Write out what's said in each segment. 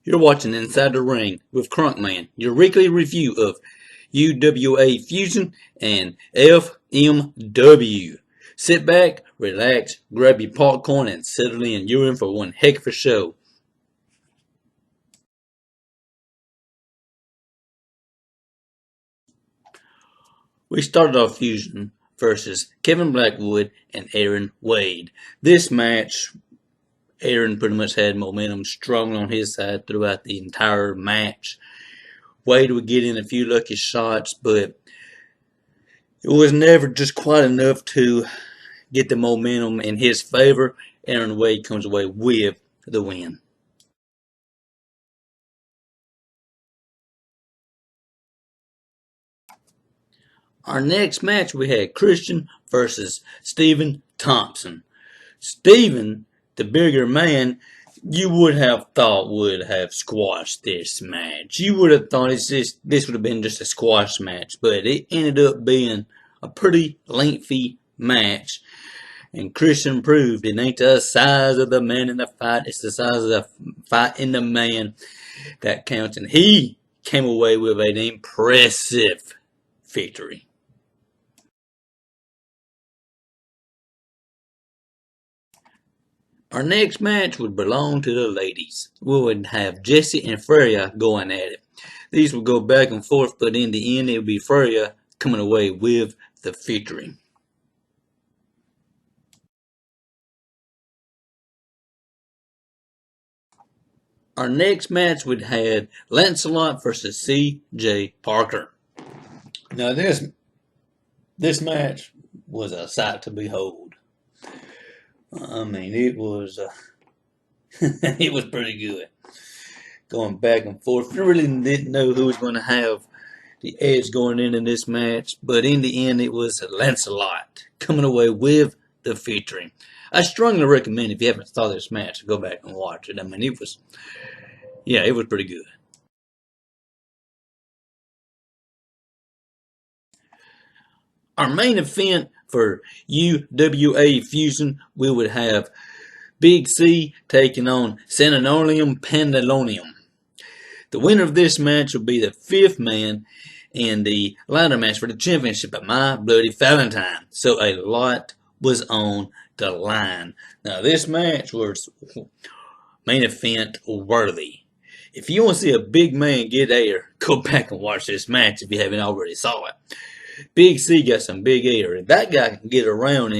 You're watching Inside the Ring with Crunkman, your weekly review of UWA Fusion and FMW. Sit back, relax, grab your popcorn, and settle in. You're in for one heck of a show. We started off Fusion versus Kevin Blackwood and Aaron Wade. This match, Aaron pretty much had momentum strong on his side throughout the entire match. Wade would get in a few lucky shots, but it was never just quite enough to get the momentum in his favor. Aaron Wade comes away with the win. Our next match, we had Christian versus Stephen Thompson. Stephen, the bigger man, you would have thought would have squashed this match. You would have thought this would have been just a squash match, but it ended up being a pretty lengthy match. And Christian proved it ain't the size of the man in the fight, it's the size of the fight in the man that counts. And he came away with an impressive victory. Our next match would belong to the ladies. We would have Jessie and Freya going at it. These would go back and forth, but in the end it would be Freya coming away with the victory. Our next match would have Lancelot versus C.J. Parker. Now this match was a sight to behold. I mean, it was it was pretty good. Going back and forth. We really didn't know who was going to have the edge going in this match, but in the end, it was Lancelot coming away with the victory. I strongly recommend, if you haven't saw this match, go back and watch it. I mean, it was pretty good. Our main event for UWA Fusion, we would have Big C taking on Sananolium Pandalonium. The winner of this match will be the fifth man in the ladder match for the championship at My Bloody Valentine. So a lot was on the line. Now this match was main event worthy. If you want to see a big man get air, go back and watch this match if you haven't already saw it. Big C got some big air, and that guy can get around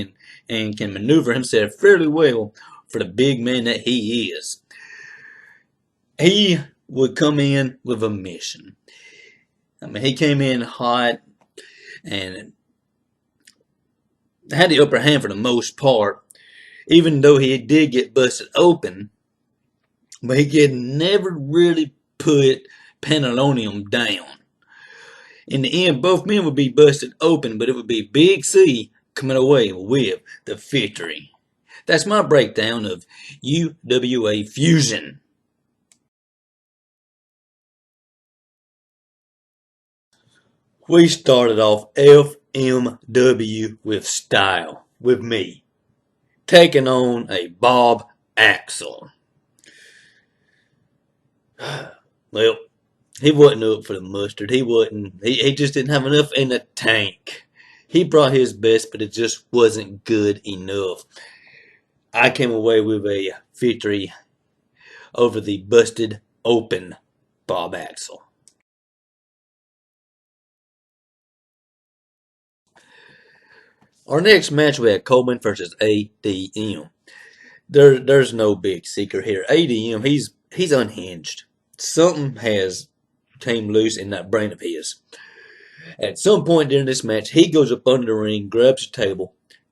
and can maneuver himself fairly well for the big man that he is. He would come in with a mission. I mean, he came in hot and had the upper hand for the most part, even though he did get busted open, but he could never really put Pandalonium down. In the end, both men would be busted open, but it would be Big C coming away with the victory. That's my breakdown of UWA Fusion. We started off FMW with style, with me, taking on a Bob Axel. Well, he wasn't up for the mustard. He just didn't have enough in the tank. He brought his best, but it just wasn't good enough. I came away with a victory over the busted open Bob Axel. Our next match, we had Coleman versus ADM. There's no big secret here. ADM, he's unhinged. Something has came loose in that brain of his. At some point during this match, he goes up under the ring, grabs a chair,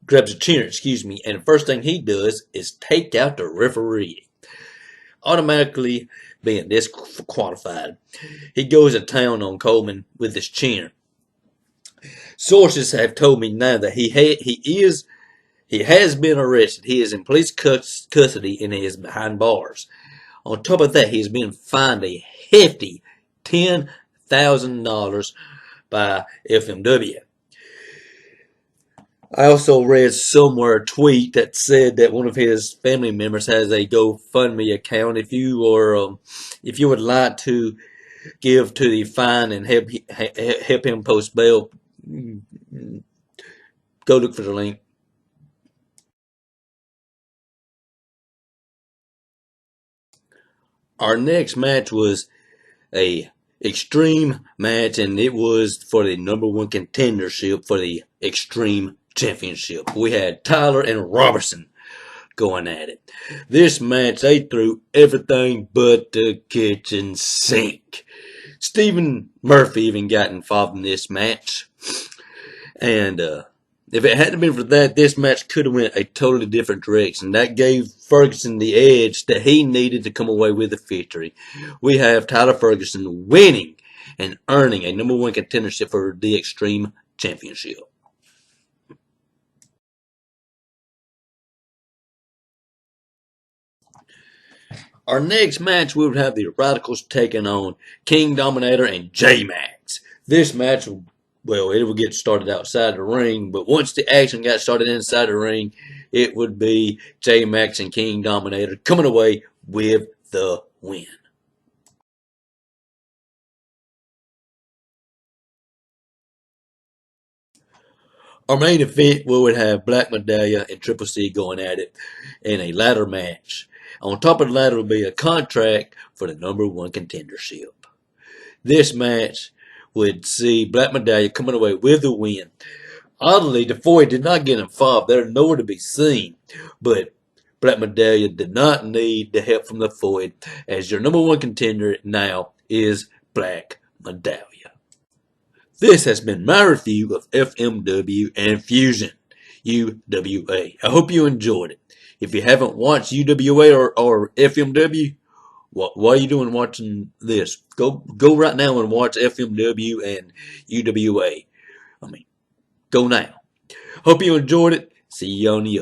and the first thing he does is take out the referee, automatically being disqualified. He goes to town on Coleman with his chair. Sources have told me now that he has been arrested. He is in police custody and he is behind bars. On top of that, he's been fined a hefty $10,000 by FMW. I also read somewhere a tweet that said that one of his family members has a GoFundMe account. If you would like to give to the fine and help him post bail, go look for the link. Our next match was a extreme match, and it was for the #1 contendership for the Extreme Championship. We had Tyler and Robertson going at it. This match, they threw everything but the kitchen sink. Stephen Murphy even got involved in this match. And if it hadn't been for that, this match could have went a totally different direction. That gave Ferguson the edge that he needed to come away with the victory. We have Tyler Ferguson winning and earning a #1 contendership for the Extreme Championship. Our next match, we would have the Radicals taking on King Dominator and J-Max. This match, well, it would get started outside the ring, but once the action got started inside the ring, it would be J-Max and King Dominator coming away with the win. Our main event, we would have Black Medallia and Triple C going at it in a ladder match. On top of the ladder would be a contract for the #1 contendership. This match would see Black Medallia coming away with the win. Oddly, the Foy did not get involved. They're nowhere to be seen. But Black Medallia did not need the help from the Foy, as your #1 contender now is Black Medallia. This has been my review of FMW and Fusion, UWA. I hope you enjoyed it. If you haven't watched UWA or FMW, what are you doing watching this? Go right now and watch FMW and UWA. I mean, go now. Hope you enjoyed it. See you on the other.